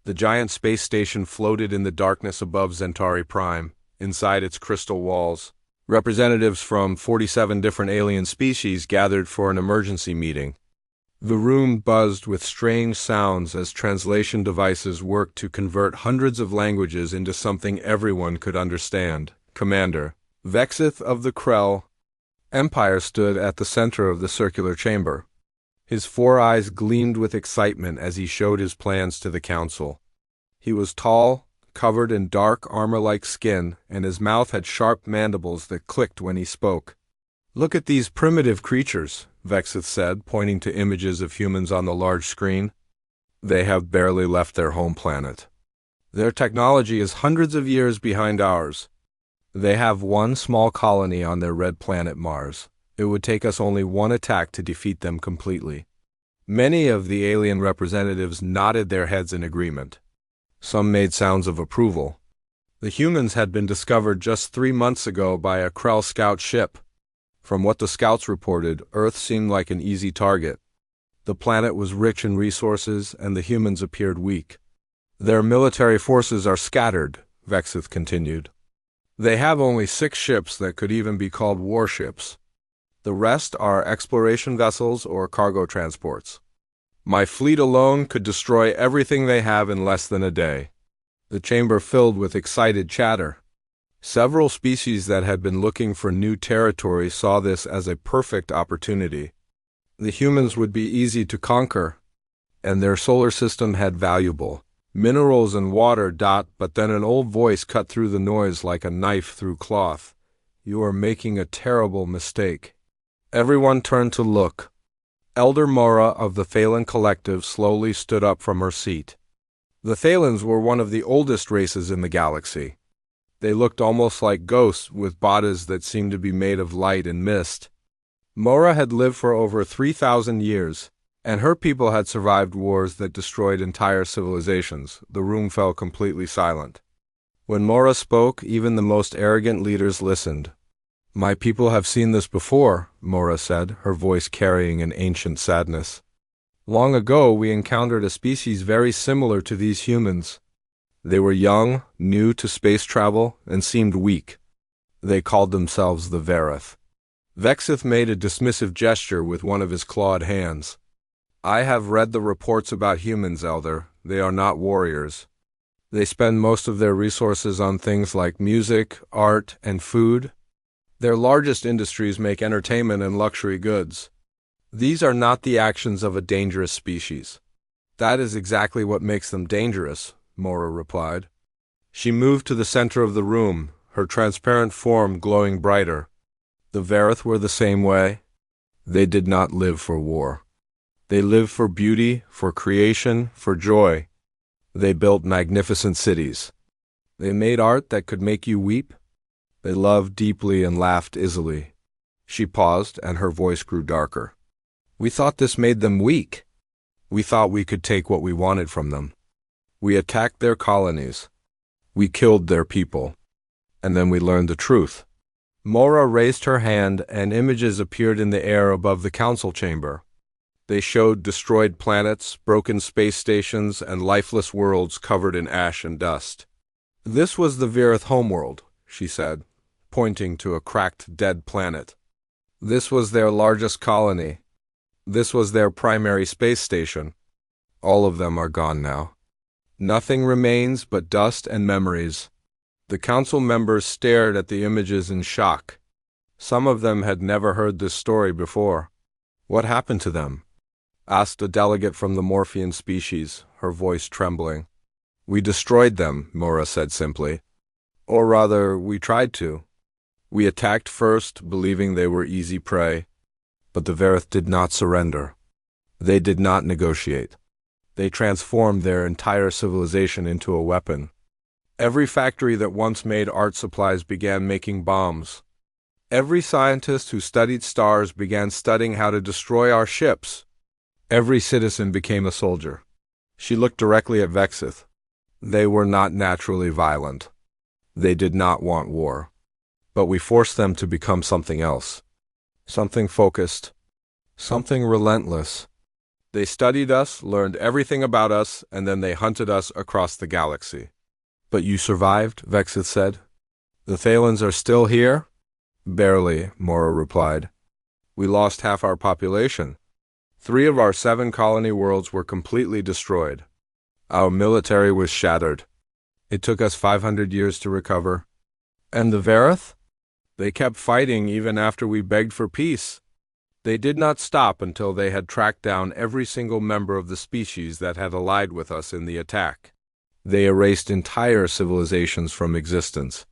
The giant space station floated in the darkness above Centauri Prime. Inside its crystal walls, representatives from 47 different alien species gathered for an emergency meeting. The room buzzed with strange sounds as translation devices worked to convert hundreds of languages into something everyone could understand. Commander Vexith of the Krell Empire stood at the center of the circular chamber. His 4 eyes gleamed with excitement as he showed his plans to the council. He was tall, covered in dark armor-like skin, and his mouth had sharp mandibles that clicked when he spoke. "Look at these primitive creatures," Vexith said, pointing to images of humans on the large screen. "They have barely left their home planet. Their technology is hundreds of years behind ours. They have one small colony on their red planet Mars. It would take us only one attack to defeat them completely." Many of the alien representatives nodded their heads in agreement. Some made sounds of approval. The humans had been discovered just 3 months ago by a Krell scout ship. From what the scouts reported, Earth seemed like an easy target. The planet was rich in resources, and the humans appeared weak. "Their military forces are scattered," Vexith continued. "They have only 6 ships that could even be called warships. The rest are exploration vessels or cargo transports. My fleet alone could destroy everything they have in less than a day." The chamber filled with excited chatter. Several species that had been looking for new territory saw this as a perfect opportunity. The humans would be easy to conquer, and their solar system had valuable minerals and water. But then an old voice cut through the noise like a knife through cloth. "You are making a terrible mistake." Everyone turned to look. Elder Mora of the Thalen Collective slowly stood up from her seat. The Thalens were one of the oldest races in the galaxy. They looked almost like ghosts, with bodies that seemed to be made of light and mist. Mora had lived for over 3,000 years, and her people had survived wars that destroyed entire civilizations. The room fell completely silent. When Mora spoke, even the most arrogant leaders listened. "My people have seen this before," Mora said, her voice carrying an ancient sadness. "Long ago we encountered a species very similar to these humans. They were young, new to space travel, and seemed weak. They called themselves the Vareth." Vexith made a dismissive gesture with one of his clawed hands. "I have read the reports about humans, Elder. They are not warriors. They spend most of their resources on things like music, art, and food. Their largest industries make entertainment and luxury goods. These are not the actions of a dangerous species." "That is exactly what makes them dangerous," Mora replied. She moved to the center of the room, her transparent form glowing brighter. The Vareth were the same way. They did not live for war. They lived for beauty, for creation, for joy. They built magnificent cities. They made art that could make you weep. They loved deeply and laughed easily. She paused, and her voice grew darker. "We thought this made them weak. We thought we could take what we wanted from them. We attacked their colonies. We killed their people. And then we learned the truth." Mora raised her hand, and images appeared in the air above the council chamber. They showed destroyed planets, broken space stations, and lifeless worlds covered in ash and dust. "This was the Vareth homeworld," she said, pointing to a cracked, dead planet. "This was their largest colony. This was their primary space station. All of them are gone now. Nothing remains but dust and memories." The council members stared at the images in shock. Some of them had never heard this story before. "What happened to them?" asked a delegate from the Morphean species, her voice trembling. "We destroyed them," Mora said simply. "Or rather, we tried to. We attacked first, believing they were easy prey. But the Vareth did not surrender. They did not negotiate. They transformed their entire civilization into a weapon. Every factory that once made art supplies began making bombs. Every scientist who studied stars began studying how to destroy our ships. Every citizen became a soldier." She looked directly at Vexith. "They were not naturally violent. They did not want war. But we forced them to become something else. Something focused. Something relentless. They studied us, learned everything about us, and then they hunted us across the galaxy. But you survived, Vexith said. The Thalans are still here? Barely, Mora replied. We lost half our population. 3 of our 7 colony worlds were completely destroyed. Our military was shattered. It took us 500 years to recover. And the Vareth? They kept fighting even after we begged for peace. They did not stop until they had tracked down every single member of the species that had allied with us in the attack. They erased entire civilizations from existence.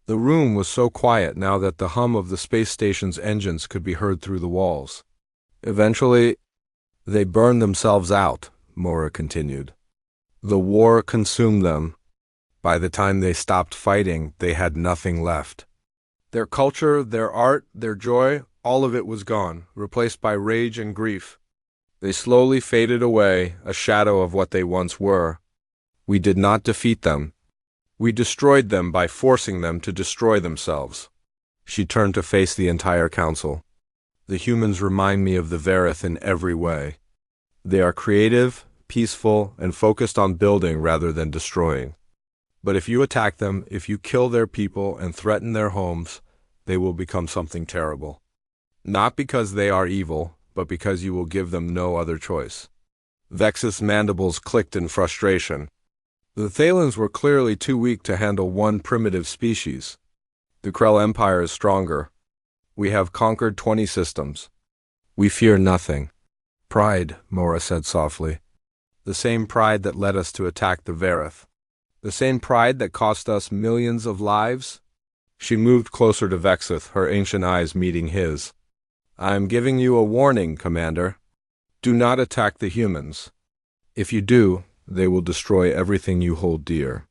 The room was so quiet now that the hum of the space station's engines could be heard through the walls. Eventually, they burned themselves out, Mora continued. The war consumed them. By the time they stopped fighting, they had nothing left. Their culture, their art, their joy, all of it was gone, replaced by rage and grief. They slowly faded away, a shadow of what they once were. We did not defeat them. We destroyed them by forcing them to destroy themselves. She turned to face the entire council. The humans remind me of the Vareth in every way. They are creative, peaceful, and focused on building rather than destroying. But if you attack them, if you kill their people and threaten their homes, they will become something terrible. Not because they are evil, but because you will give them no other choice. Vexith's mandibles clicked in frustration. The Thalans were clearly too weak to handle one primitive species. The Krell Empire is stronger. We have conquered 20 systems. We fear nothing. Pride, Mora said softly. The same pride that led us to attack the Vareth. The same pride that cost us millions of lives? She moved closer to Vexith, her ancient eyes meeting his. I am giving you a warning, Commander. Do not attack the humans. If you do, they will destroy everything you hold dear.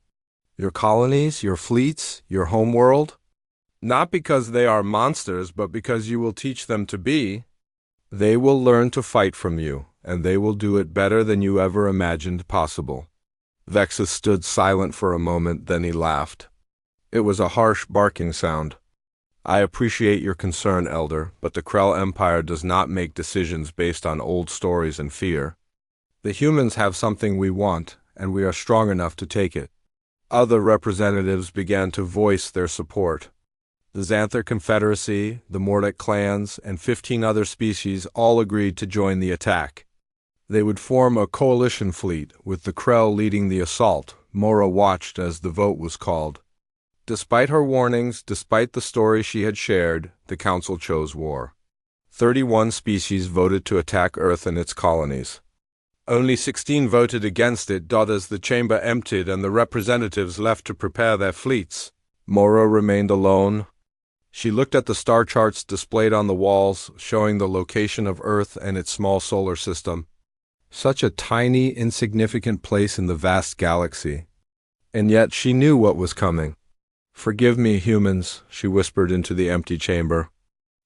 Your colonies, your fleets, your homeworld? Not because they are monsters, but because you will teach them to be. They will learn to fight from you, and they will do it better than you ever imagined possible. Vexith stood silent for a moment, then he laughed. It was a harsh barking sound. I appreciate your concern, Elder, but the Krell Empire does not make decisions based on old stories and fear. The humans have something we want, and we are strong enough to take it. Other representatives began to voice their support. The Xanther Confederacy, the Mordic clans, and 15 other species all agreed to join the attack. They would form a coalition fleet, with the Krell leading the assault. Mora watched as the vote was called. Despite her warnings, despite the story she had shared, the Council chose war. 31 species voted to attack Earth and its colonies. Only 16 voted against it, as the chamber emptied and the representatives left to prepare their fleets. Mora remained alone. She looked at the star charts displayed on the walls, showing the location of Earth and its small solar system. Such a tiny, insignificant place in the vast galaxy. And yet she knew what was coming. Forgive me, humans, she whispered into the empty chamber.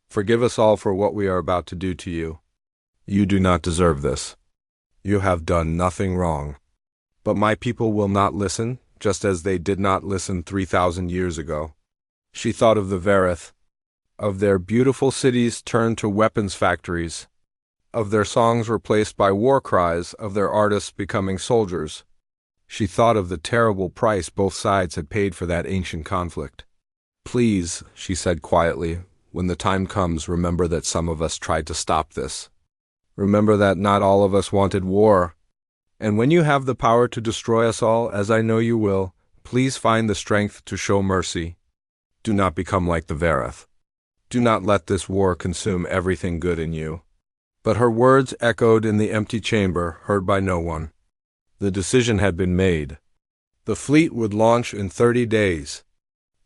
Forgive us all for what we are about to do to you. You do not deserve this. You have done nothing wrong. But my people will not listen, just as they did not listen 3,000 years ago. She thought of the Vareth, of their beautiful cities turned to weapons factories, of their songs replaced by war cries, of their artists becoming soldiers. She thought of the terrible price both sides had paid for that ancient conflict. Please, she said quietly, when the time comes, remember that some of us tried to stop this. Remember that not all of us wanted war. And when you have the power to destroy us all, as I know you will, please find the strength to show mercy. Do not become like the Vareth. Do not let this war consume everything good in you. But her words echoed in the empty chamber, heard by no one. The decision had been made. The fleet would launch in 30 days,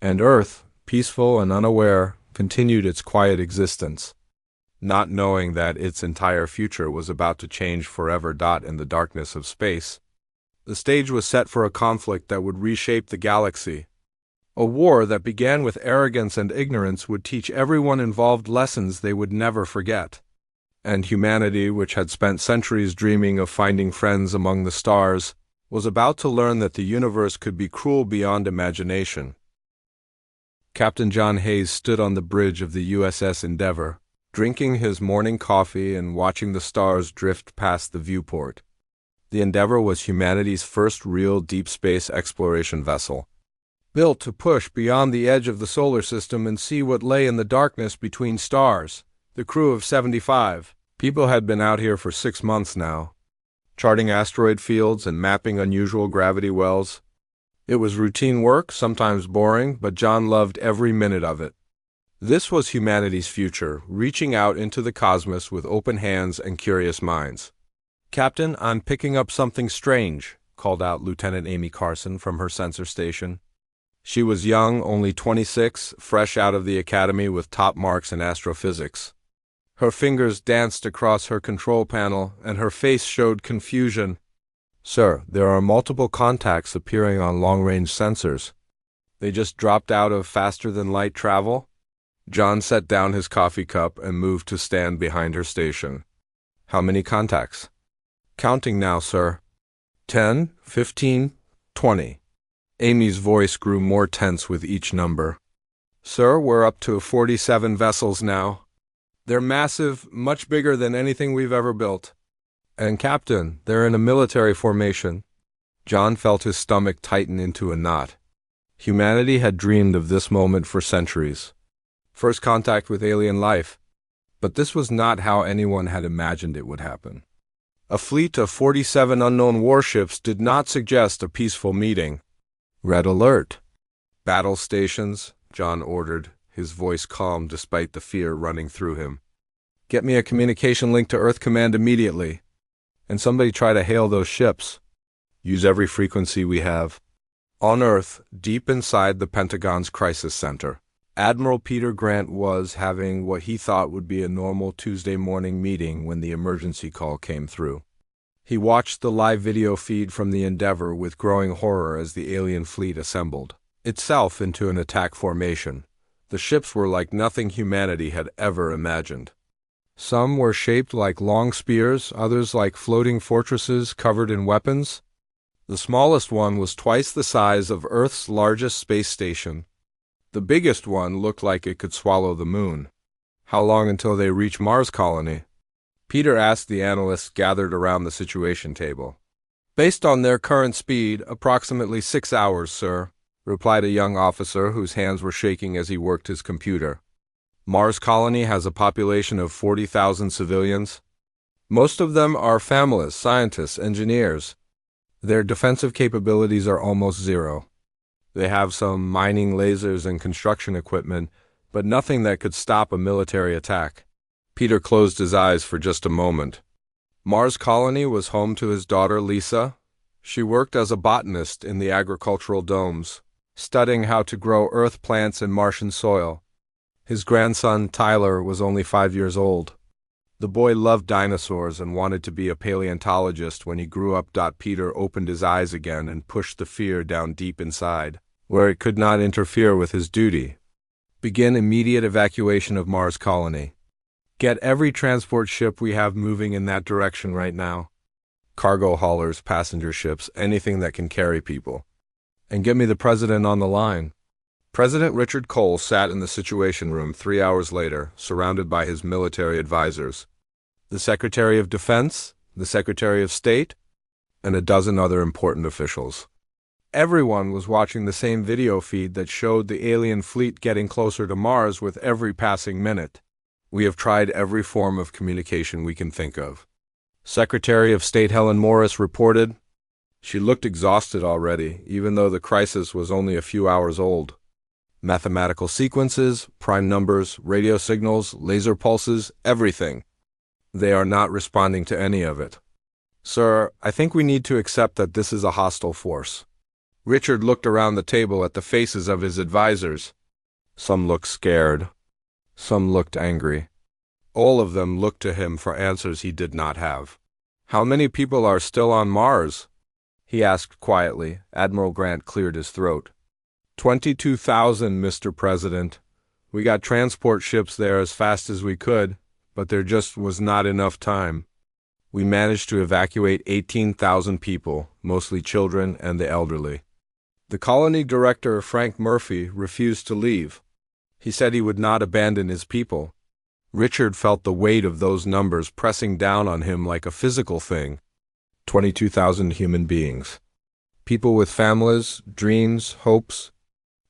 and Earth, peaceful and unaware, continued its quiet existence, not knowing that its entire future was about to change forever. In the darkness of space, the stage was set for a conflict that would reshape the galaxy. A war that began with arrogance and ignorance would teach everyone involved lessons they would never forget. And humanity, which had spent centuries dreaming of finding friends among the stars, was about to learn that the universe could be cruel beyond imagination. Captain John Hayes stood on the bridge of the USS Endeavour, drinking his morning coffee and watching the stars drift past the viewport. The Endeavour was humanity's first real deep space exploration vessel, built to push beyond the edge of the solar system and see what lay in the darkness between stars. The crew of 75 people had been out here for 6 months now, charting asteroid fields and mapping unusual gravity wells. It was routine work, sometimes boring, but John loved every minute of it. This was humanity's future, reaching out into the cosmos with open hands and curious minds. "Captain, I'm picking up something strange," called out Lieutenant Amy Carson from her sensor station. She was young, only 26, fresh out of the academy with top marks in astrophysics. Her fingers danced across her control panel, and her face showed confusion. "Sir, there are multiple contacts appearing on long-range sensors. They just dropped out of faster-than-light travel?" John set down his coffee cup and moved to stand behind her station. "How many contacts?" "Counting now, sir." 10, 15, 20. Amy's voice grew more tense with each number. "Sir, we're up to 47 vessels now. They're massive, much bigger than anything we've ever built. And Captain, they're in a military formation." John felt his stomach tighten into a knot. Humanity had dreamed of this moment for centuries. First contact with alien life. But this was not how anyone had imagined it would happen. A fleet of 47 unknown warships did not suggest a peaceful meeting. "Red alert." "Battle stations," John ordered, his voice calm despite the fear running through him. "Get me a communication link to Earth Command immediately. And somebody try to hail those ships. Use every frequency we have." On Earth, deep inside the Pentagon's crisis center, Admiral Peter Grant was having what he thought would be a normal Tuesday morning meeting when the emergency call came through. He watched the live video feed from the Endeavour with growing horror as the alien fleet assembled itself into an attack formation. The ships were like nothing humanity had ever imagined. Some were shaped like long spears, others like floating fortresses covered in weapons. The smallest one was twice the size of Earth's largest space station. The biggest one looked like it could swallow the moon. "How long until they reach Mars colony?" Peter asked the analysts gathered around the situation table. "Based on their current speed, approximately 6 hours, sir," replied a young officer whose hands were shaking as he worked his computer. "Mars colony has a population of 40,000 civilians. Most of them are families, scientists, engineers. Their defensive capabilities are almost zero. They have some mining lasers and construction equipment, but nothing that could stop a military attack." Peter closed his eyes for just a moment. Mars colony was home to his daughter Lisa. She worked as a botanist in the agricultural domes, studying how to grow Earth plants in Martian soil. His grandson, Tyler, was only 5 years old. The boy loved dinosaurs and wanted to be a paleontologist when he grew up. Peter opened his eyes again and pushed the fear down deep inside, where it could not interfere with his duty. "Begin immediate evacuation of Mars colony. Get every transport ship we have moving in that direction right now. Cargo haulers, passenger ships, anything that can carry people. And get me the president on the line." President Richard Cole sat in the Situation Room 3 hours later, surrounded by his military advisors. The Secretary of Defense, the Secretary of State, and a dozen other important officials. Everyone was watching the same video feed that showed the alien fleet getting closer to Mars with every passing minute. "We have tried every form of communication we can think of," Secretary of State Helen Morris reported. She looked exhausted already, even though the crisis was only a few hours old. "Mathematical sequences, prime numbers, radio signals, laser pulses, everything. They are not responding to any of it. Sir, I think we need to accept that this is a hostile force." Richard looked around the table at the faces of his advisors. Some looked scared. Some looked angry. All of them looked to him for answers he did not have. "How many people are still on Mars?" he asked quietly. Admiral Grant cleared his throat. 22,000, Mr. President. We got transport ships there as fast as we could, but there just was not enough time. We managed to evacuate 18,000 people, mostly children and the elderly. The colony director, Frank Murphy, refused to leave. He said he would not abandon his people. Richard felt the weight of those numbers pressing down on him like a physical thing. 22,000 human beings. People with families, dreams, hopes.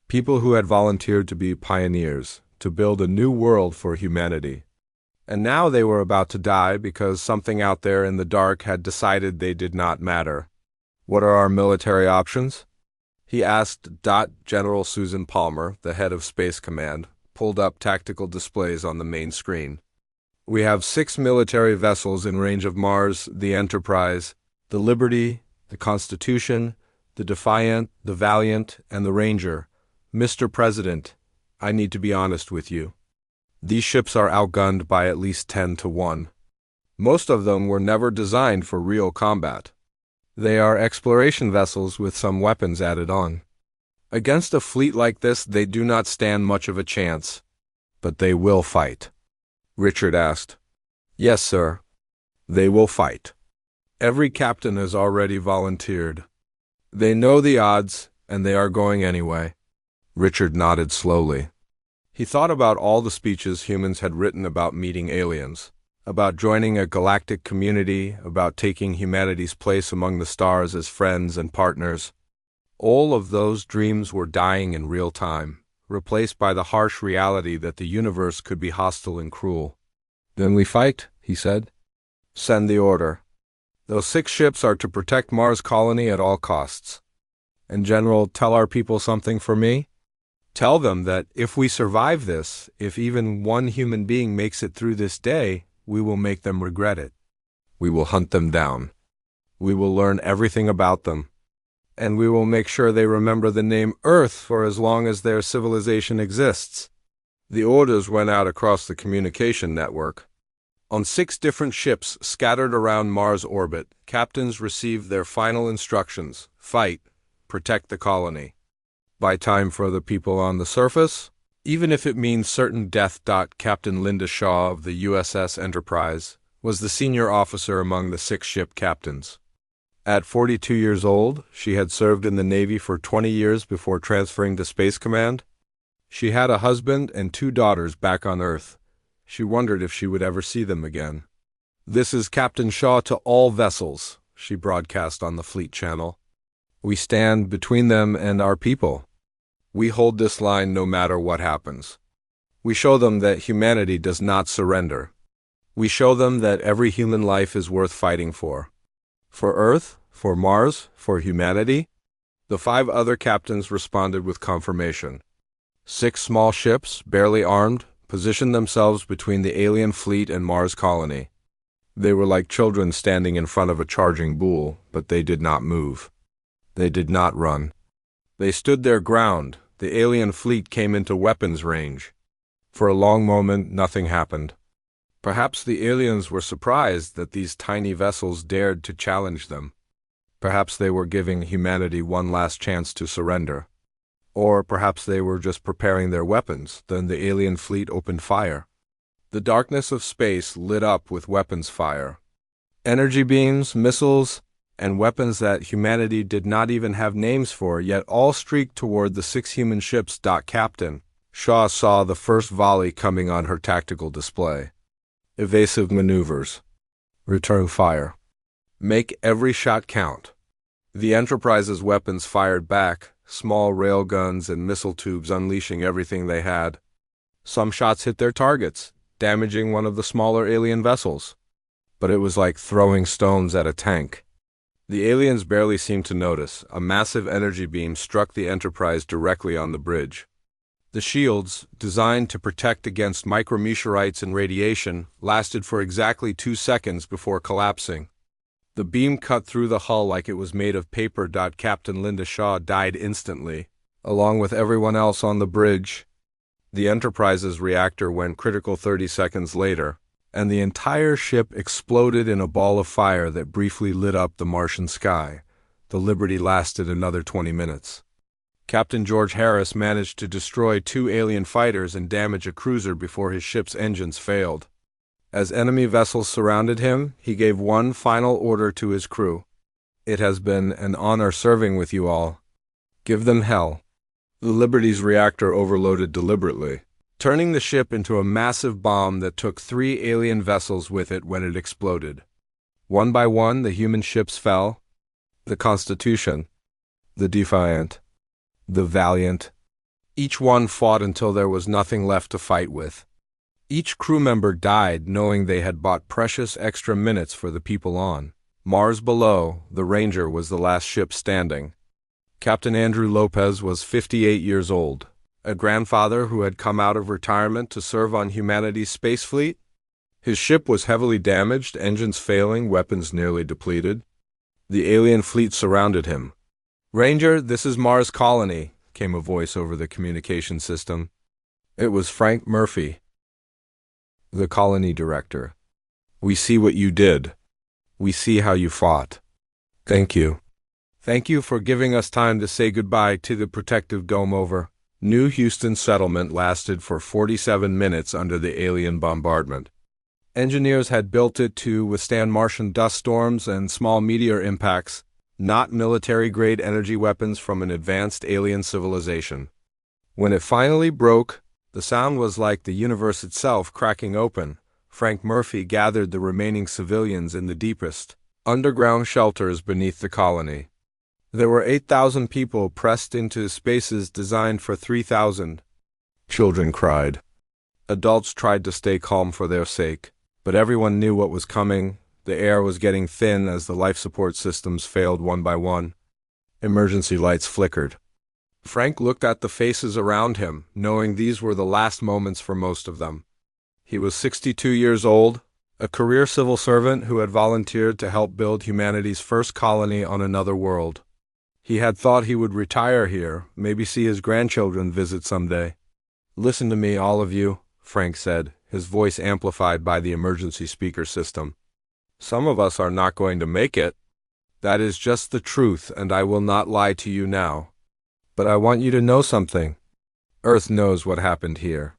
People who had volunteered to be pioneers, to build a new world for humanity. And now they were about to die because something out there in the dark had decided they did not matter. What are our military options? He asked. General Susan Palmer, the head of Space Command, pulled up tactical displays on the main screen. We have 6 military vessels in range of Mars: the Enterprise, the Liberty, the Constitution, the Defiant, the Valiant, and the Ranger. Mr. President, I need to be honest with you. These ships are outgunned by at least 10 to 1. Most of them were never designed for real combat. They are exploration vessels with some weapons added on. Against a fleet like this, they do not stand much of a chance. But they will fight. Richard asked. Yes, sir. They will fight. Every captain has already volunteered. They know the odds, and they are going anyway. Richard nodded slowly. He thought about all the speeches humans had written about meeting aliens, about joining a galactic community, about taking humanity's place among the stars as friends and partners. All of those dreams were dying in real time, replaced by the harsh reality that the universe could be hostile and cruel. Then we fight, he said. Send the order. Those 6 ships are to protect Mars colony at all costs. And General, tell our people something for me. Tell them that if we survive this, if even one human being makes it through this day, we will make them regret it. We will hunt them down. We will learn everything about them. And we will make sure they remember the name Earth for as long as their civilization exists. The orders went out across the communication network. On 6 different ships scattered around Mars orbit, captains received their final instructions: fight, protect the colony. Buy time for the people on the surface, even if it means certain death. Captain Linda Shaw of the USS Enterprise was the senior officer among the 6 ship captains. At 42 years old, she had served in the Navy for 20 years before transferring to Space Command. She had a husband and 2 daughters back on Earth. She wondered if she would ever see them again. This is Captain Shaw to all vessels, she broadcast on the Fleet Channel. We stand between them and our people. We hold this line no matter what happens. We show them that humanity does not surrender. We show them that every human life is worth fighting for. For Earth, for Mars, for humanity. The 5 other captains responded with confirmation. 6 small ships, barely armed, positioned themselves between the alien fleet and Mars colony. They were like children standing in front of a charging bull, but they did not move. They did not run. They stood their ground. The alien fleet came into weapons range. For a long moment, nothing happened. Perhaps the aliens were surprised that these tiny vessels dared to challenge them. Perhaps they were giving humanity one last chance to surrender. Or perhaps they were just preparing their weapons. Then the alien fleet opened fire. The darkness of space lit up with weapons fire. Energy beams, missiles, and weapons that humanity did not even have names for, yet all streaked toward the 6 human ships. Captain Shaw saw the first volley coming on her tactical display. Evasive maneuvers. Return fire. Make every shot count. The Enterprise's weapons fired back, small railguns and missile tubes unleashing everything they had. Some shots hit their targets, damaging one of the smaller alien vessels. But it was like throwing stones at a tank. The aliens barely seemed to notice. A massive energy beam struck the Enterprise directly on the bridge. The shields, designed to protect against micrometeorites and radiation, lasted for exactly 2 seconds before collapsing. The beam cut through the hull like it was made of paper. Captain Linda Shaw died instantly, along with everyone else on the bridge. The Enterprise's reactor went critical 30 seconds later, and the entire ship exploded in a ball of fire that briefly lit up the Martian sky. The Liberty lasted another 20 minutes. Captain George Harris managed to destroy 2 alien fighters and damage a cruiser before his ship's engines failed. As enemy vessels surrounded him, he gave one final order to his crew. It has been an honor serving with you all. Give them hell. The Liberty's reactor overloaded deliberately. turning the ship into a massive bomb that took 3 alien vessels with it when it exploded. One by one, the human ships fell. The Constitution, the Defiant, the Valiant. Each one fought until there was nothing left to fight with. Each crew member died knowing they had bought precious extra minutes for the people on Mars below. The Ranger was the last ship standing. Captain Andrew Lopez was 58 years old, a grandfather who had come out of retirement to serve on humanity's space fleet. His ship was heavily damaged, engines failing, weapons nearly depleted. The alien fleet surrounded him. "Ranger, this is Mars Colony," came a voice over the communication system. It was Frank Murphy, the colony director. "We see what you did. We see how you fought. Thank you. Thank you for giving us time to say goodbye to the protective dome over." New Houston settlement lasted for 47 minutes under the alien bombardment. Engineers had built it to withstand Martian dust storms and small meteor impacts, not military-grade energy weapons from an advanced alien civilization. When it finally broke, the sound was like the universe itself cracking open. Frank Murphy gathered the remaining civilians in the deepest, underground shelters beneath the colony. There were 8,000 people pressed into spaces designed for 3,000. Children cried. Adults tried to stay calm for their sake, but everyone knew what was coming. The air was getting thin as the life support systems failed one by one. Emergency lights flickered. Frank looked at the faces around him, knowing these were the last moments for most of them. He was 62 years old, a career civil servant who had volunteered to help build humanity's first colony on another world. He had thought he would retire here, maybe see his grandchildren visit someday. "Listen to me, all of you," Frank said, his voice amplified by the emergency speaker system. "Some of us are not going to make it. That is just the truth, and I will not lie to you now. But I want you to know something. Earth knows what happened here.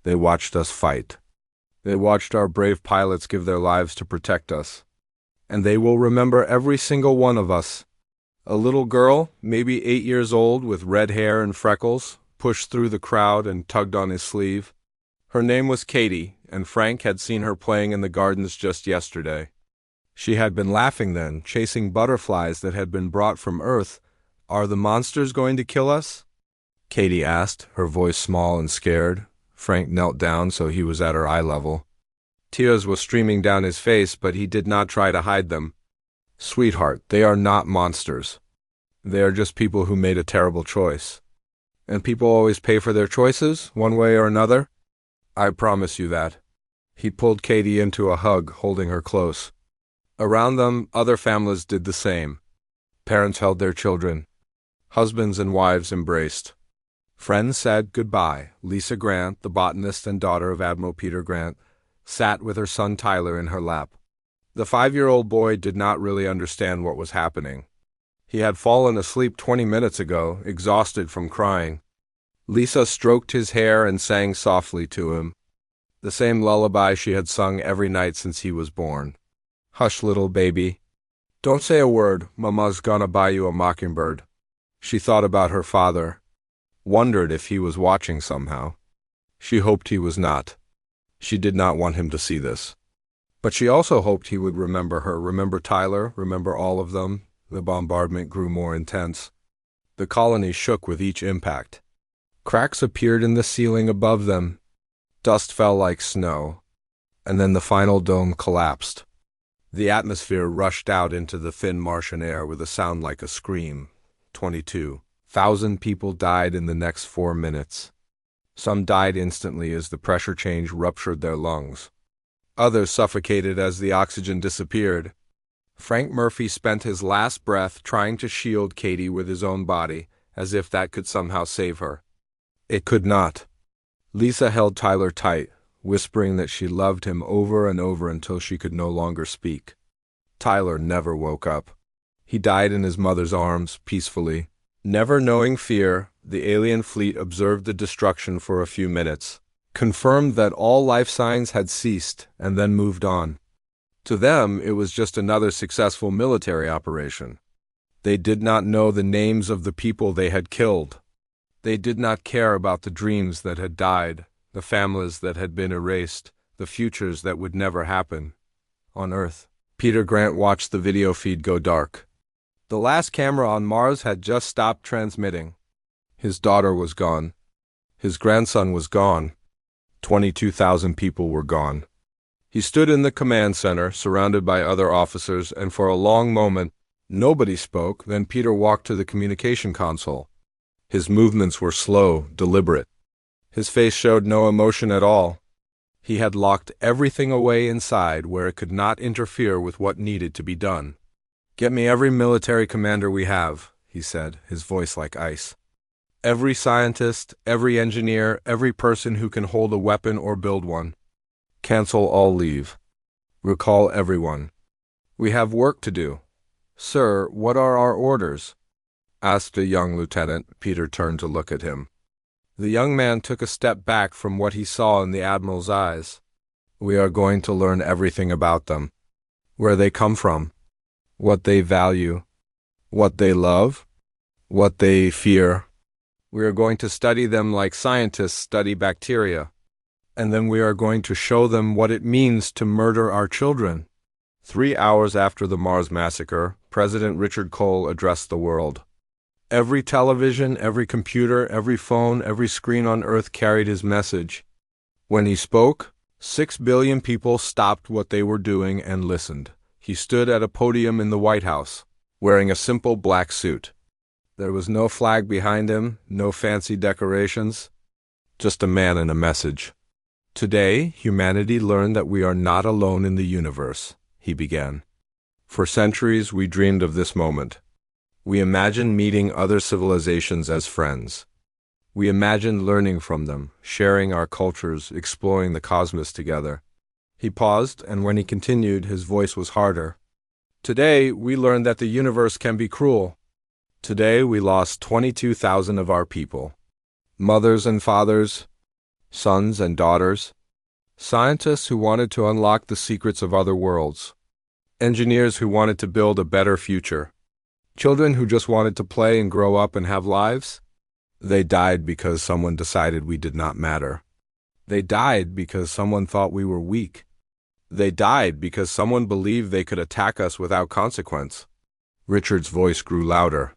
They watched us fight. They watched our brave pilots give their lives to protect us. And they will remember every single one of us. A little girl, maybe 8 years old, with red hair and freckles, pushed through the crowd and tugged on his sleeve. Her name was Katie, and Frank had seen her playing in the gardens just yesterday. She had been laughing then, chasing butterflies that had been brought from Earth. "Are the monsters going to kill us?" Katie asked, her voice small and scared. Frank knelt down so he was at her eye level. Tears were streaming down his face, but he did not try to hide them. "Sweetheart, they are not monsters. They are just people who made a terrible choice. And people always pay for their choices, one way or another. I promise you that." He pulled Katie into a hug, holding her close. Around them, other families did the same. Parents held their children. Husbands and wives embraced. Friends said goodbye. Lisa Grant, the botanist and daughter of Admiral Peter Grant, sat with her son Tyler in her lap. The 5-year-old boy did not really understand what was happening. He had fallen asleep 20 minutes ago, exhausted from crying. Lisa stroked his hair and sang softly to him, the same lullaby she had sung every night since he was born. "Hush, little baby. Don't say a word. Mama's gonna buy you a mockingbird." She thought about her father, wondered if he was watching somehow. She hoped he was not. She did not want him to see this. But she also hoped he would remember her, remember Tyler, remember all of them. The bombardment grew more intense. The colony shook with each impact. Cracks appeared in the ceiling above them. Dust fell like snow. And then the final dome collapsed. The atmosphere rushed out into the thin Martian air with a sound like a scream. 22,000 people died in the next 4 minutes. Some died instantly as the pressure change ruptured their lungs. Others suffocated as the oxygen disappeared. Frank Murphy spent his last breath trying to shield Katie with his own body, as if that could somehow save her. It could not. Lisa held Tyler tight, whispering that she loved him over and over until she could no longer speak. Tyler never woke up. He died in his mother's arms, peacefully. Never knowing fear, the alien fleet observed the destruction for a few minutes, confirmed that all life signs had ceased, and then moved on. To them, it was just another successful military operation. They did not know the names of the people they had killed. They did not care about the dreams that had died. the families that had been erased, the futures that would never happen on Earth. Peter Grant watched the video feed go dark. The last camera on Mars had just stopped transmitting. His daughter was gone. His grandson was gone. 22,000 people were gone. He stood in the command center, surrounded by other officers, and for a long moment, nobody spoke. Then Peter walked to the communication console. His movements were slow, deliberate. His face showed no emotion at all. He had locked everything away inside where it could not interfere with what needed to be done. "Get me every military commander we have," he said, his voice like ice. "Every scientist, every engineer, every person who can hold a weapon or build one. Cancel all leave. Recall everyone. We have work to do." "Sir, what are our orders?" asked a young lieutenant. Peter turned to look at him. The young man took a step back from what he saw in the admiral's eyes. "We are going to learn everything about them. Where they come from. What they value. What they love. What they fear. We are going to study them like scientists study bacteria. And then we are going to show them what it means to murder our children." 3 hours after the Mars massacre, President Richard Cole addressed the world. Every television, every computer, every phone, every screen on Earth carried his message. When he spoke, 6 billion people stopped what they were doing and listened. He stood at a podium in the White House, wearing a simple black suit. There was no flag behind him, no fancy decorations, just a man and a message. "Today, humanity learned that we are not alone in the universe," he began. "For centuries, we dreamed of this moment. We imagined meeting other civilizations as friends. We imagined learning from them, sharing our cultures, exploring the cosmos together." He paused, and when he continued, his voice was harder. "Today, we learned that the universe can be cruel. Today, we lost 22,000 of our people. Mothers and fathers, sons and daughters, scientists who wanted to unlock the secrets of other worlds, engineers who wanted to build a better future, children who just wanted to play and grow up and have lives. They died because someone decided we did not matter. They died because someone thought we were weak. They died because someone believed they could attack us without consequence." Richard's voice grew louder.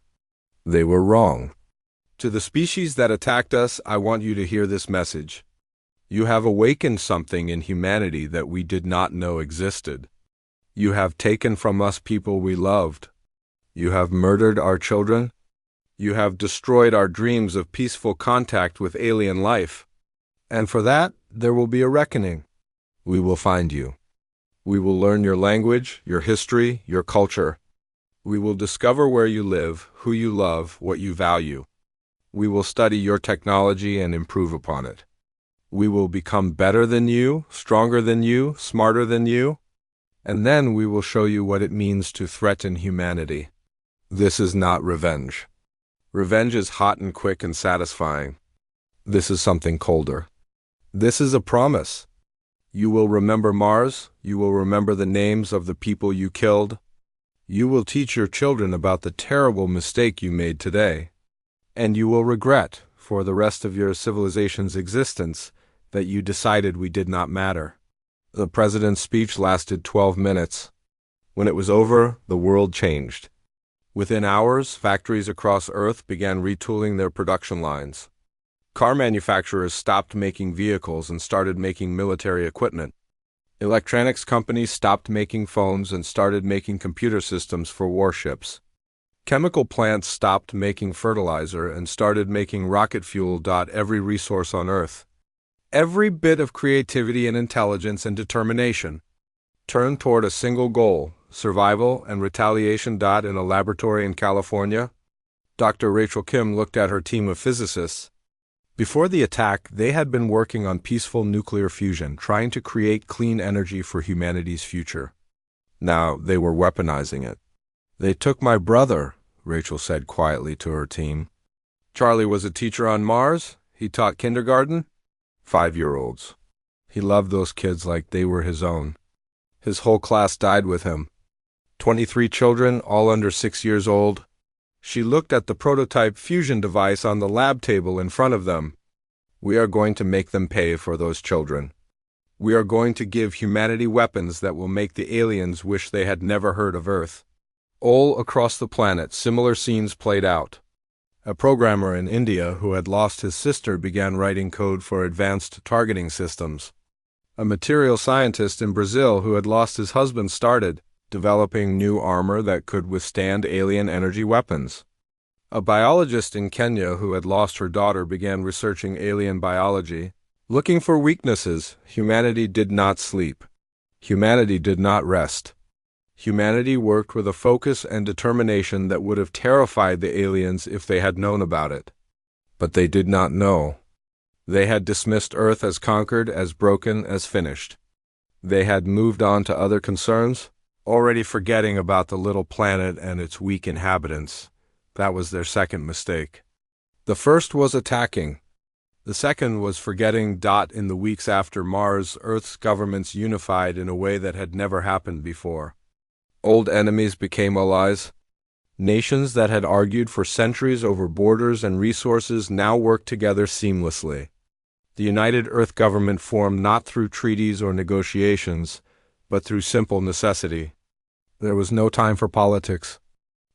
"They were wrong. To the species that attacked us, I want you to hear this message. You have awakened something in humanity that we did not know existed. You have taken from us people we loved. You have murdered our children. You have destroyed our dreams of peaceful contact with alien life. And for that, there will be a reckoning. We will find you. We will learn your language, your history, your culture. We will discover where you live, who you love, what you value. We will study your technology and improve upon it. We will become better than you, stronger than you, smarter than you. And then we will show you what it means to threaten humanity. This is not revenge. Revenge is hot and quick and satisfying. This is something colder. This is a promise. You will remember Mars. You will remember the names of the people you killed. You will teach your children about the terrible mistake you made today. And you will regret, for the rest of your civilization's existence, that you decided we did not matter." The president's speech lasted 12 minutes. When it was over, the world changed. Within hours, factories across Earth began retooling their production lines. Car manufacturers stopped making vehicles and started making military equipment. Electronics companies stopped making phones and started making computer systems for warships. Chemical plants stopped making fertilizer and started making rocket fuel. Every resource on Earth, every bit of creativity and intelligence and determination, turned toward a single goal: survival and retaliation. In a laboratory in California, Dr. Rachel Kim looked at her team of physicists. Before the attack, they had been working on peaceful nuclear fusion, trying to create clean energy for humanity's future. Now they were weaponizing it. "They took my brother," Rachel said quietly to her team. "Charlie was a teacher on Mars. He taught kindergarten. 5-year-olds. He loved those kids like they were his own. His whole class died with him. 23 children, all under 6 years old." She looked at the prototype fusion device on the lab table in front of them. We are going to make them pay for those children. We are going to give humanity weapons that will make the aliens wish they had never heard of Earth. All across the planet, similar scenes played out. A programmer in India who had lost his sister began writing code for advanced targeting systems. A material scientist in Brazil who had lost his husband started developing new armor that could withstand alien energy weapons. A biologist in Kenya who had lost her daughter began researching alien biology. Looking for weaknesses, humanity did not sleep. Humanity did not rest. Humanity worked with a focus and determination that would have terrified the aliens if they had known about it. But they did not know. They had dismissed Earth as conquered, as broken, as finished. They had moved on to other concerns, already forgetting about the little planet and its weak inhabitants. That was their second mistake. The first was attacking. The second was forgetting. In the weeks after Mars, Earth's governments unified in a way that had never happened before. Old enemies became allies. Nations that had argued for centuries over borders and resources now worked together seamlessly. The United Earth government formed not through treaties or negotiations, but through simple necessity. There was no time for politics.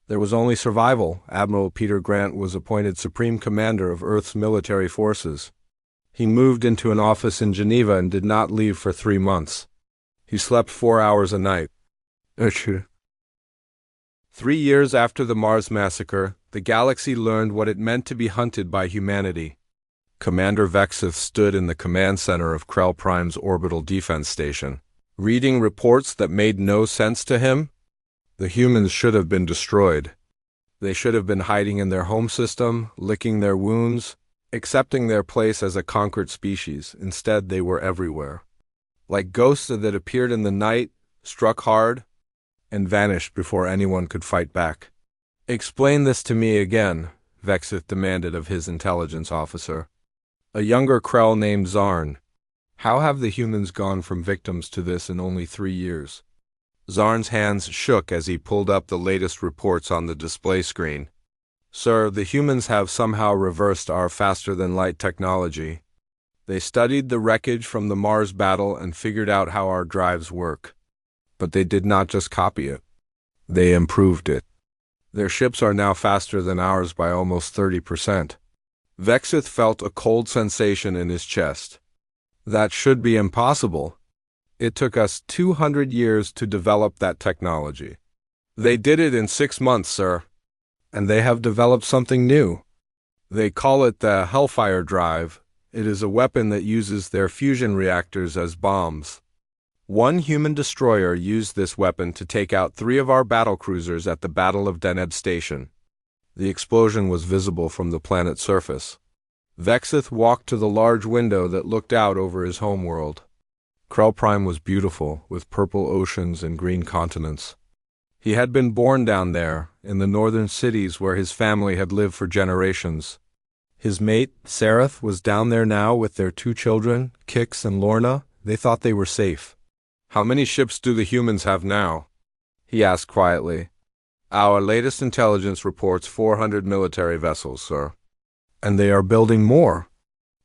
There was only survival. Admiral Peter Grant was appointed Supreme Commander of Earth's military forces. He moved into an office in Geneva and did not leave for 3 months. He slept 4 hours a night. 3 years after the Mars massacre, the galaxy learned what it meant to be hunted by humanity. Commander Vexith stood in the command center of Krell Prime's orbital defense station, reading reports that made no sense to him. The humans should have been destroyed. They should have been hiding in their home system, licking their wounds, accepting their place as a conquered species. Instead, they were everywhere. Like ghosts that appeared in the night, struck hard, and vanished before anyone could fight back. "Explain this to me again," Vexith demanded of his intelligence officer. A younger Krell named Zarn. "How have the humans gone from victims to this in only 3 years?" Zarn's hands shook as he pulled up the latest reports on the display screen. "Sir, the humans have somehow reversed our faster-than-light technology. They studied the wreckage from the Mars battle and figured out how our drives work. But they did not just copy it. They improved it. Their ships are now faster than ours by almost 30%. Vexith felt a cold sensation in his chest. That should be impossible. It took us 200 years to develop that technology. They did it in 6 months, sir. And they have developed something new. They call it the Hellfire Drive. It is a weapon that uses their fusion reactors as bombs. One human destroyer used this weapon to take out 3 of our battlecruisers at the Battle of Deneb Station. The explosion was visible from the planet's surface. Vexith walked to the large window that looked out over his homeworld. Krell Prime was beautiful, with purple oceans and green continents. He had been born down there, in the northern cities where his family had lived for generations. His mate, Seraph, was down there now with their 2 children, Kix and Lorna. They thought they were safe. "How many ships do the humans have now?" he asked quietly. "Our latest intelligence reports 400 military vessels, sir. And they are building more.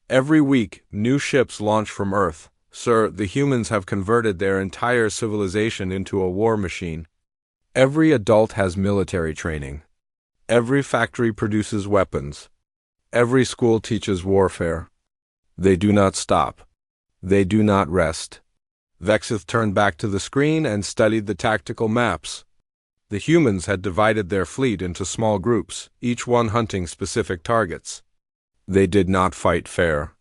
Every week, new ships launch from Earth. Sir, the humans have converted their entire civilization into a war machine. Every adult has military training. Every factory produces weapons. Every school teaches warfare. They do not stop. They do not rest." Vexith turned back to the screen and studied the tactical maps. The humans had divided their fleet into small groups, each one hunting specific targets. They did not fight fair.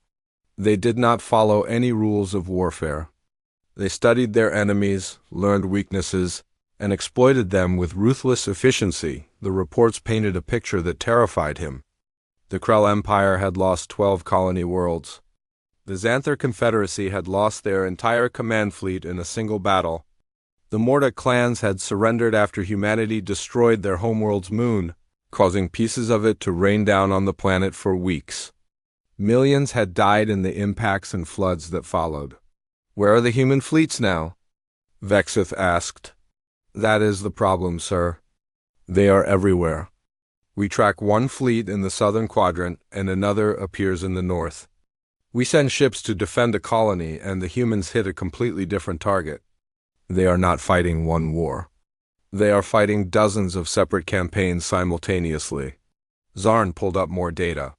They did not follow any rules of warfare. They studied their enemies, learned weaknesses, and exploited them with ruthless efficiency. The reports painted a picture that terrified him. The Krell Empire had lost 12 colony worlds. The Xanther Confederacy had lost their entire command fleet in a single battle. The Morta clans had surrendered after humanity destroyed their homeworld's moon, causing pieces of it to rain down on the planet for weeks. Millions had died in the impacts and floods that followed. "Where are the human fleets now?" Vexith asked. "That is the problem, sir. They are everywhere. We track one fleet in the southern quadrant, and another appears in the north. We send ships to defend a colony, and the humans hit a completely different target. They are not fighting one war. They are fighting dozens of separate campaigns simultaneously. Zarn pulled up more data.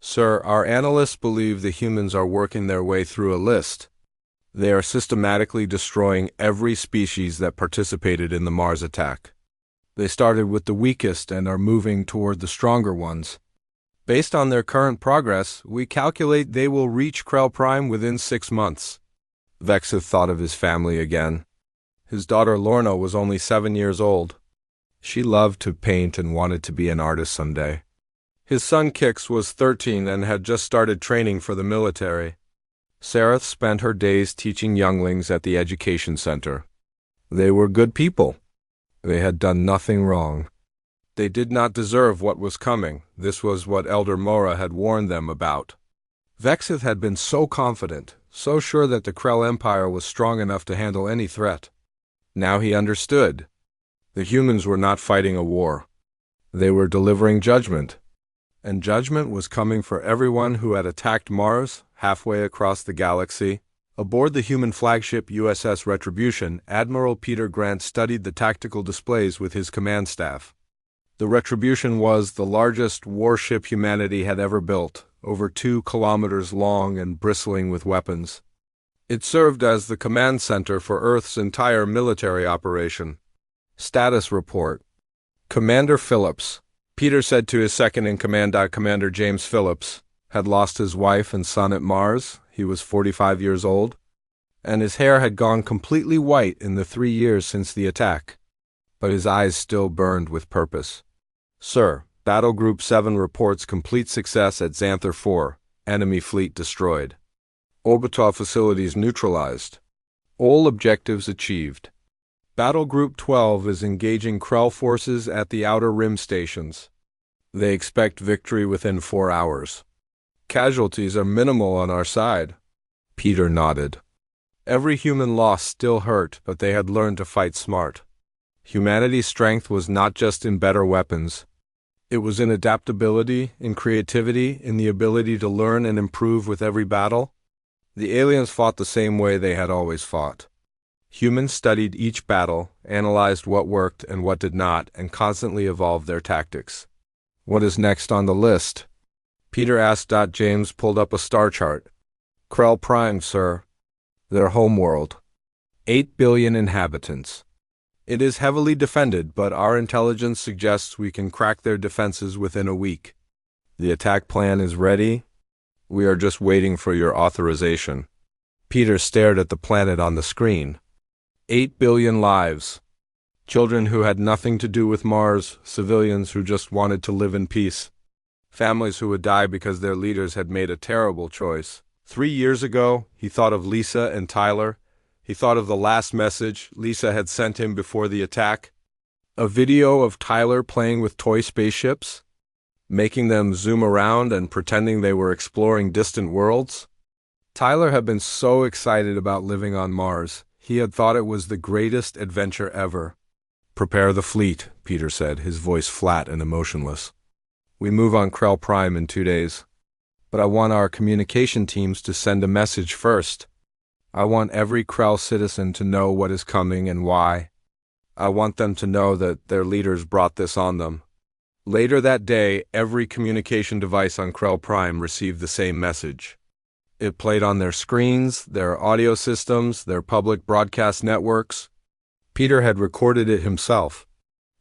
Sir, our analysts believe the humans are working their way through a list. They are systematically destroying every species that participated in the Mars attack. They started with the weakest and are moving toward the stronger ones. Based on their current progress, we calculate they will reach Krell Prime within 6 months. Vexith thought of his family again. His daughter Lorna was only 7 years old. She loved to paint and wanted to be an artist someday. His son Kix was 13 and had just started training for the military. Sareth spent her days teaching younglings at the education center. They were good people. They had done nothing wrong. They did not deserve what was coming. This was what Elder Mora had warned them about. Vexith had been so confident, so sure that the Krell Empire was strong enough to handle any threat. Now he understood. The humans were not fighting a war. They were delivering judgment. And judgment was coming for everyone who had attacked Mars halfway across the galaxy. Aboard the human flagship USS Retribution, Admiral Peter Grant studied the tactical displays with his command staff. The Retribution was the largest warship humanity had ever built, over 2 kilometers long and bristling with weapons. It served as the command center for Earth's entire military operation. Status report. Commander Phillips, Peter said to his second-in-command, Commander James Phillips, had lost his wife and son at Mars. He was 45 years old, and his hair had gone completely white in the 3 years since the attack. But his eyes still burned with purpose. Sir, Battle Group 7 reports complete success at Xanther 4, enemy fleet destroyed. Orbital facilities neutralized. All objectives achieved. Battle Group 12 is engaging Krell forces at the Outer Rim stations. They expect victory within 4 hours. Casualties are minimal on our side. Peter nodded. Every human loss still hurt, but they had learned to fight smart. Humanity's strength was not just in better weapons. It was in adaptability, in creativity, in the ability to learn and improve with every battle. The aliens fought the same way they had always fought. Humans studied each battle, analyzed what worked and what did not, and constantly evolved their tactics. What is next on the list? Peter asked. James pulled up a star chart. Krell Prime, sir. Their homeworld. 8 billion inhabitants. It is heavily defended, but our intelligence suggests we can crack their defenses within a week. The attack plan is ready. We are just waiting for your authorization. Peter stared at the planet on the screen. 8 billion lives. Children who had nothing to do with Mars, civilians who just wanted to live in peace. Families who would die because their leaders had made a terrible choice. 3 years ago, he thought of Lisa and Tyler. He thought of the last message Lisa had sent him before the attack. A video of Tyler playing with toy spaceships, making them zoom around and pretending they were exploring distant worlds. Tyler had been so excited about living on Mars. He had thought it was the greatest adventure ever. Prepare the fleet, Peter said, his voice flat and emotionless. We move on Krell Prime in 2 days. But I want our communication teams to send a message first. I want every Krell citizen to know what is coming and why. I want them to know that their leaders brought this on them. Later that day, every communication device on Krell Prime received the same message. It played on their screens, their audio systems, their public broadcast networks. Peter had recorded it himself.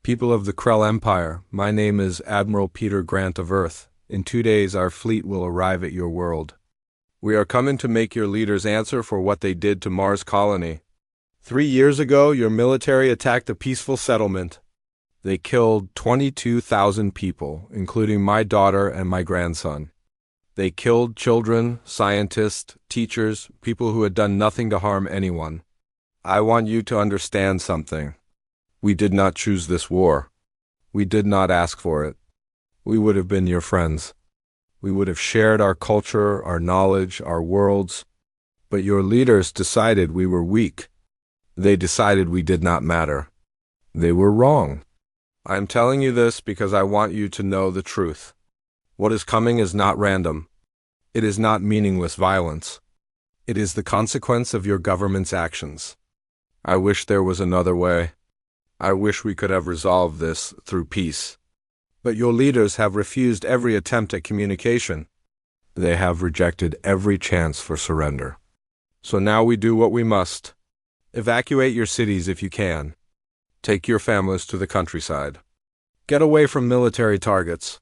People of the Krell Empire, my name is Admiral Peter Grant of Earth. In 2 days, our fleet will arrive at your world. We are coming to make your leaders answer for what they did to Mars Colony. 3 years ago, your military attacked a peaceful settlement. They killed 22,000 people, including my daughter and my grandson. They killed children, scientists, teachers, people who had done nothing to harm anyone. I want you to understand something. We did not choose this war. We did not ask for it. We would have been your friends. We would have shared our culture, our knowledge, our worlds. But your leaders decided we were weak. They decided we did not matter. They were wrong. I am telling you this because I want you to know the truth. What is coming is not random. It is not meaningless violence. It is the consequence of your government's actions. I wish there was another way. I wish we could have resolved this through peace. But your leaders have refused every attempt at communication. They have rejected every chance for surrender. So now we do what we must. Evacuate your cities if you can. Take your families to the countryside. Get away from military targets.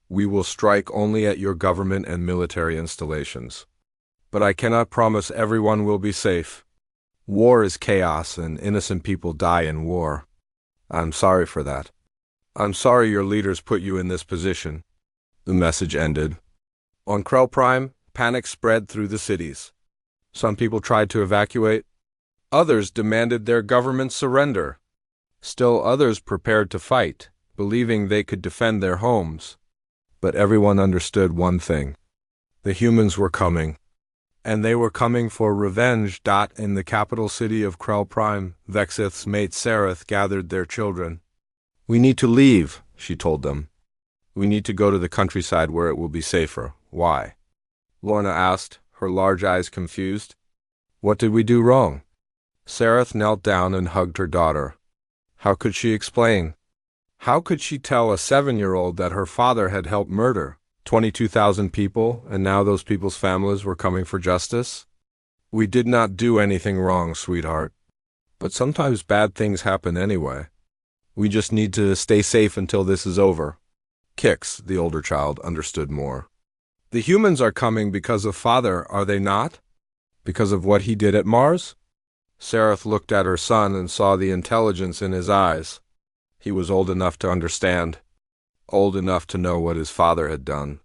We will strike only at your government and military installations. But I cannot promise everyone will be safe. War is chaos and innocent people die in war. I'm sorry for that. I'm sorry your leaders put you in this position. The message ended. On Krell Prime, panic spread through the cities. Some people tried to evacuate. Others demanded their government surrender. Still others prepared to fight, believing they could defend their homes. But everyone understood one thing. The humans were coming. And they were coming for revenge. In the capital city of Krell Prime, Vexith's mate Sareth gathered their children. We need to leave, she told them. We need to go to the countryside where it will be safer. Why? Lorna asked, her large eyes confused. What did we do wrong? Sareth knelt down and hugged her daughter. How could she explain? How could she tell a 7-year-old that her father had helped murder 22,000 people, and now those people's families were coming for justice? We did not do anything wrong, sweetheart. But sometimes bad things happen anyway. We just need to stay safe until this is over. Kix, the older child, understood more. The humans are coming because of Father, are they not? Because of what he did at Mars? Sareth looked at her son and saw the intelligence in his eyes. He was old enough to understand, old enough to know what his father had done.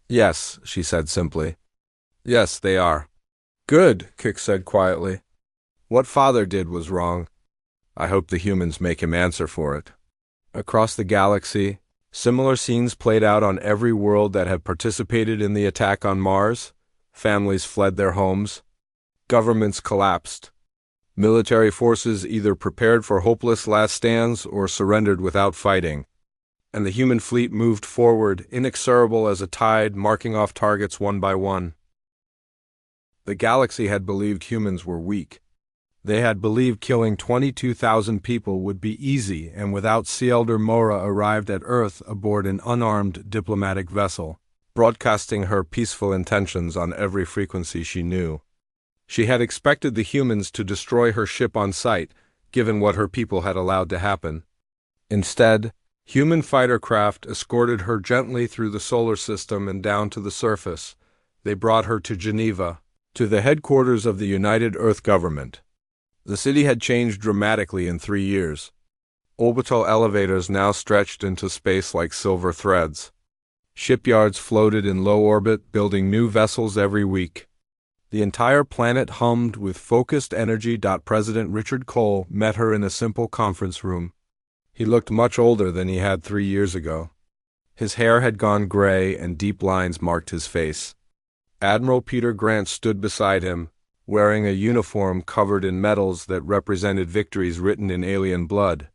Yes, she said simply. Yes, they are. Good, Kix said quietly. What Father did was wrong. I hope the humans make him answer for it. Across the galaxy, similar scenes played out on every world that had participated in the attack on Mars. Families fled their homes. Governments collapsed. Military forces either prepared for hopeless last stands or surrendered without fighting. And the human fleet moved forward, inexorable as a tide, marking off targets one by one. The galaxy had believed humans were weak. They had believed killing 22,000 people would be easy, and without Sea Elder Mora arrived at Earth aboard an unarmed diplomatic vessel, broadcasting her peaceful intentions on every frequency she knew. She had expected the humans to destroy her ship on sight, given what her people had allowed to happen. Instead, human fighter craft escorted her gently through the solar system and down to the surface. They brought her to Geneva, to the headquarters of the United Earth Government. The city had changed dramatically in 3 years. Orbital elevators now stretched into space like silver threads. Shipyards floated in low orbit, building new vessels every week. The entire planet hummed with focused energy. President Richard Cole met her in a simple conference room. He looked much older than he had 3 years ago. His hair had gone gray and deep lines marked his face. Admiral Peter Grant stood beside him, wearing a uniform covered in medals that represented victories written in alien blood.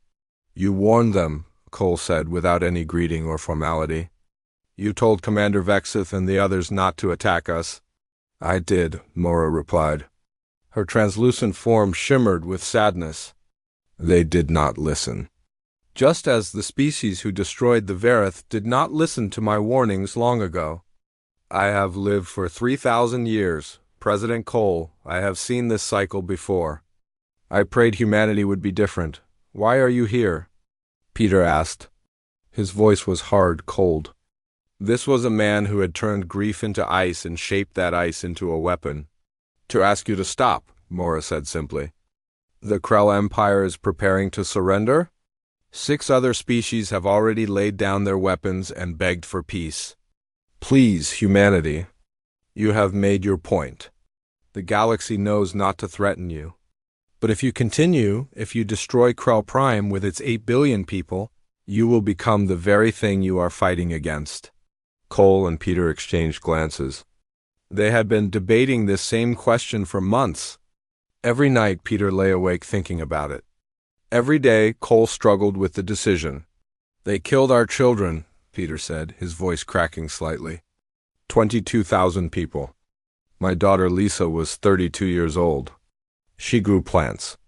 You warned them, Cole said without any greeting or formality. You told Commander Vexith and the others not to attack us. I did, Mora replied. Her translucent form shimmered with sadness. They did not listen. Just as the species who destroyed the Verith did not listen to my warnings long ago. I have lived for 3,000 years, President Cole. I have seen this cycle before. I prayed humanity would be different. Why are you here? Peter asked. His voice was hard, cold. This was a man who had turned grief into ice and shaped that ice into a weapon. To ask you to stop, Mora said simply. The Krell Empire is preparing to surrender? 6 other species have already laid down their weapons and begged for peace. Please, humanity. You have made your point. The galaxy knows not to threaten you. But if you continue, if you destroy Krell Prime with its 8 billion people, you will become the very thing you are fighting against. Cole and Peter exchanged glances. They had been debating this same question for months. Every night Peter lay awake thinking about it. Every day Cole struggled with the decision. They killed our children, Peter said, his voice cracking slightly. 22,000 people. My daughter Lisa was 32 years old. She grew plants.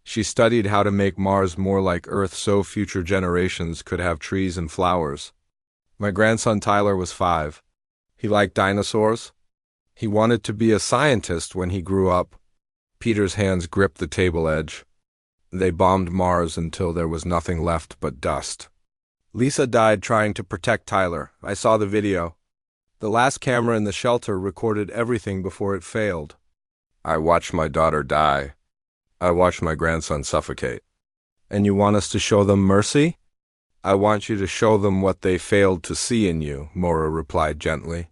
She studied how to make Mars more like Earth so future generations could have trees and flowers. My grandson Tyler was 5. He liked dinosaurs. He wanted to be a scientist when he grew up. Peter's hands gripped the table edge. They bombed Mars until there was nothing left but dust. Lisa died trying to protect Tyler. I saw the video. The last camera in the shelter recorded everything before it failed. I watched my daughter die. I watched my grandson suffocate. And you want us to show them mercy? I want you to show them what they failed to see in you, Mora replied gently.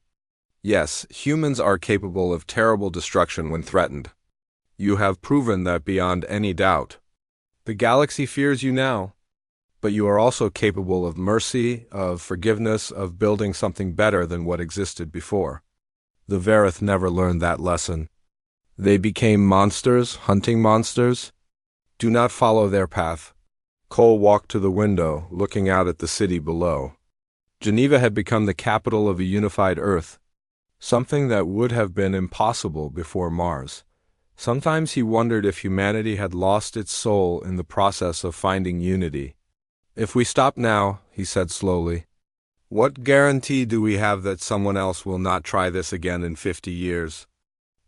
Yes, humans are capable of terrible destruction when threatened. You have proven that beyond any doubt. The galaxy fears you now, but you are also capable of mercy, of forgiveness, of building something better than what existed before. The Verith never learned that lesson. They became monsters, hunting monsters. Do not follow their path. Cole walked to the window, looking out at the city below. Geneva had become the capital of a unified Earth, something that would have been impossible before Mars. Sometimes he wondered if humanity had lost its soul in the process of finding unity. If we stop now, he said slowly, what guarantee do we have that someone else will not try this again in 50 years?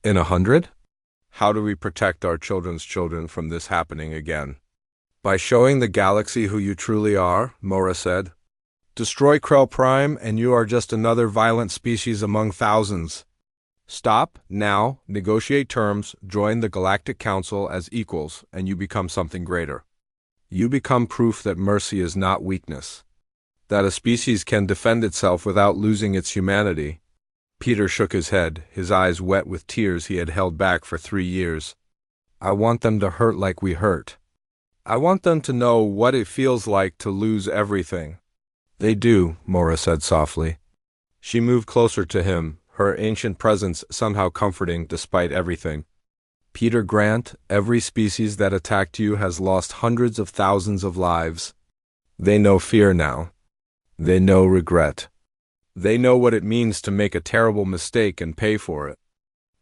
In 100? How do we protect our children's children from this happening again? By showing the galaxy who you truly are, Mora said. Destroy Krell Prime and you are just another violent species among thousands. Stop, now, negotiate terms, join the Galactic Council as equals, and you become something greater. You become proof that mercy is not weakness. That a species can defend itself without losing its humanity. Peter shook his head, his eyes wet with tears he had held back for 3 years. I want them to hurt like we hurt. I want them to know what it feels like to lose everything. They do, Mora said softly. She moved closer to him, her ancient presence somehow comforting despite everything. Peter Grant, every species that attacked you has lost hundreds of thousands of lives. They know fear now. They know regret. They know what it means to make a terrible mistake and pay for it.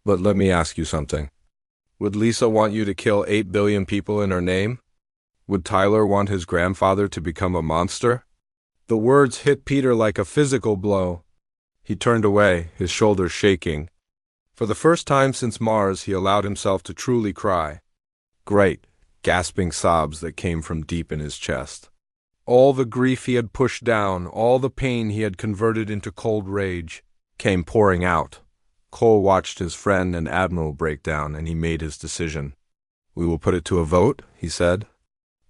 But let me ask you something. Would Lisa want you to kill 8 billion people in her name? Would Tyler want his grandfather to become a monster? The words hit Peter like a physical blow. He turned away, his shoulders shaking. For the first time since Mars, he allowed himself to truly cry. Great, gasping sobs that came from deep in his chest. All the grief he had pushed down, all the pain he had converted into cold rage, came pouring out. Cole watched his friend and Admiral break down, and he made his decision. We will put it to a vote, he said.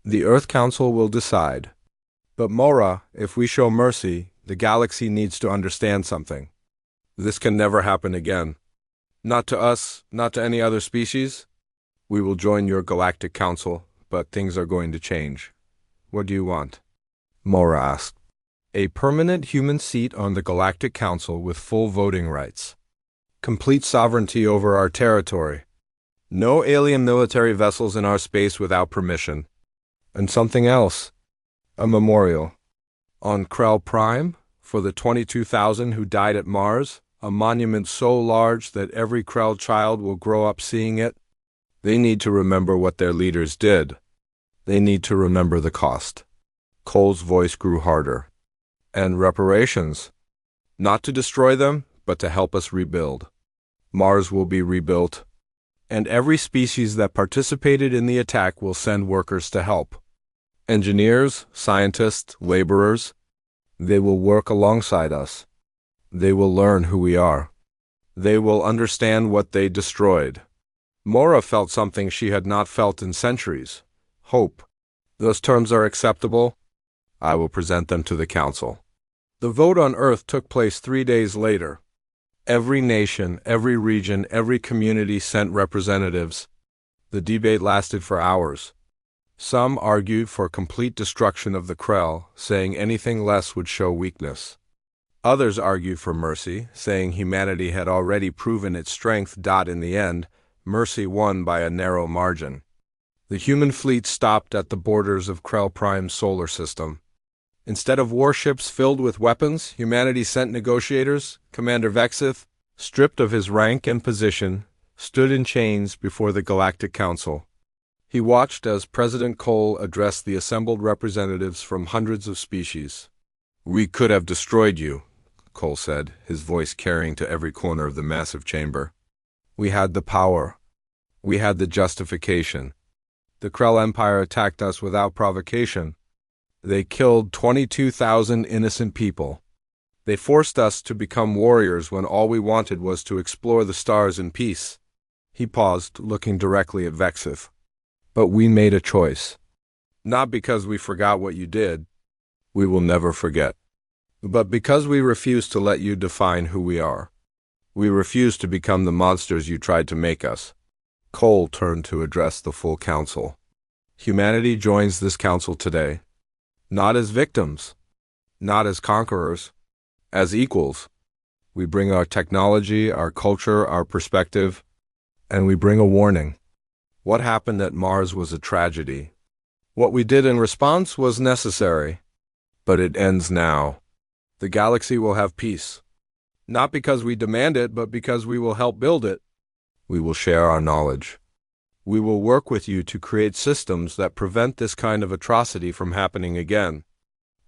The Earth Council will decide. But Mora, if we show mercy, the galaxy needs to understand something. This can never happen again. Not to us, not to any other species. We will join your Galactic Council, but things are going to change. What do you want? Mora asked. A permanent human seat on the Galactic Council with full voting rights. Complete sovereignty over our territory. No alien military vessels in our space without permission. And something else. A memorial. On Krell Prime, for the 22,000 who died at Mars, a monument so large that every Krell child will grow up seeing it. They need to remember what their leaders did. They need to remember the cost. Cole's voice grew harder. And reparations. Not to destroy them, but to help us rebuild. Mars will be rebuilt. And every species that participated in the attack will send workers to help. Engineers, scientists, laborers. They will work alongside us. They will learn who we are. They will understand what they destroyed. Mora felt something she had not felt in centuries. Hope. Those terms are acceptable. I will present them to the Council. The vote on Earth took place 3 days later. Every nation, every region, every community sent representatives. The debate lasted for hours. Some argued for complete destruction of the Krell, saying anything less would show weakness. Others argued for mercy, saying humanity had already proven its strength. In the end, mercy won by a narrow margin. The human fleet stopped at the borders of Krell Prime's solar system. Instead of warships filled with weapons, humanity sent negotiators. Commander Vexith, stripped of his rank and position, stood in chains before the Galactic Council. He watched as President Cole addressed the assembled representatives from hundreds of species. "We could have destroyed you," Cole said, his voice carrying to every corner of the massive chamber. "We had the power. We had the justification. The Krell Empire attacked us without provocation. They killed 22,000 innocent people. They forced us to become warriors when all we wanted was to explore the stars in peace." He paused, looking directly at Vexith. "But we made a choice. Not because we forgot what you did. We will never forget. But because we refuse to let you define who we are. We refuse to become the monsters you tried to make us." Cole turned to address the full council. "Humanity joins this council today. Not as victims, not as conquerors, as equals. We bring our technology, our culture, our perspective, and we bring a warning. What happened at Mars was a tragedy. What we did in response was necessary. But it ends now. The galaxy will have peace. Not because we demand it, but because we will help build it. We will share our knowledge. We will work with you to create systems that prevent this kind of atrocity from happening again.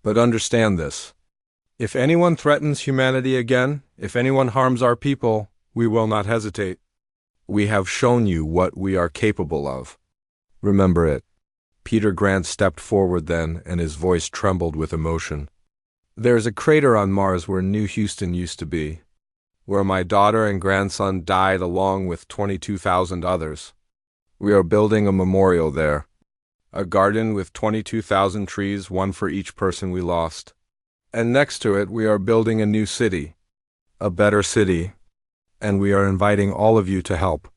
But understand this. If anyone threatens humanity again, if anyone harms our people, we will not hesitate. We have shown you what we are capable of. Remember it." Peter Grant stepped forward then, and his voice trembled with emotion. "There's a crater on Mars where New Houston used to be, where my daughter and grandson died along with 22,000 others. We are building a memorial there, a garden with 22,000 trees, one for each person we lost. And next to it we are building a new city, a better city, and we are inviting all of you to help.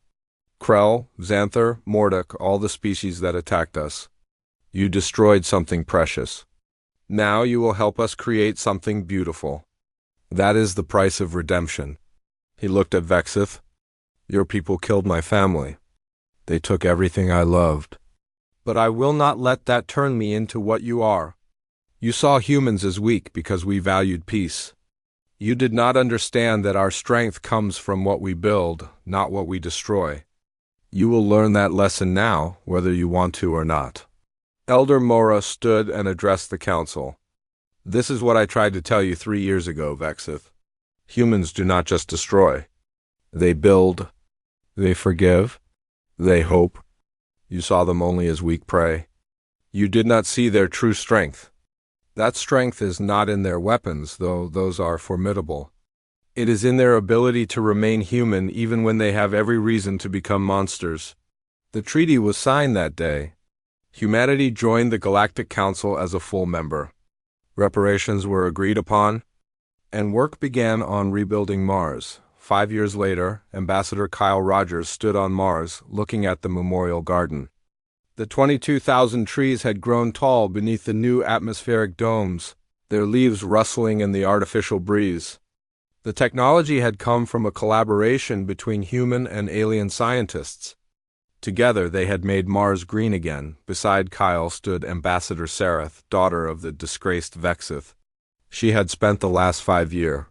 Krell, Xanther, Mordok, all the species that attacked us. You destroyed something precious. Now you will help us create something beautiful. That is the price of redemption." He looked at Vexith. "Your people killed my family. They took everything I loved. But I will not let that turn me into what you are. You saw humans as weak because we valued peace. You did not understand that our strength comes from what we build, not what we destroy. You will learn that lesson now, whether you want to or not." Elder Mora stood and addressed the council. "This is what I tried to tell you 3 years ago, Vexith. Humans do not just destroy. They build. They forgive. They hope. You saw them only as weak prey. You did not see their true strength. That strength is not in their weapons, though those are formidable. It is in their ability to remain human even when they have every reason to become monsters. The treaty was signed that day. Humanity joined the Galactic Council as a full member. Reparations were agreed upon, and work began on rebuilding Mars. 5 years later, Ambassador Kyle Rogers stood on Mars, looking at the memorial garden. The 22,000 trees had grown tall beneath the new atmospheric domes, their leaves rustling in the artificial breeze. The technology had come from a collaboration between human and alien scientists. Together they had made Mars green again. Beside Kyle stood Ambassador Sareth, daughter of the disgraced Vexith. She had spent the last 5 years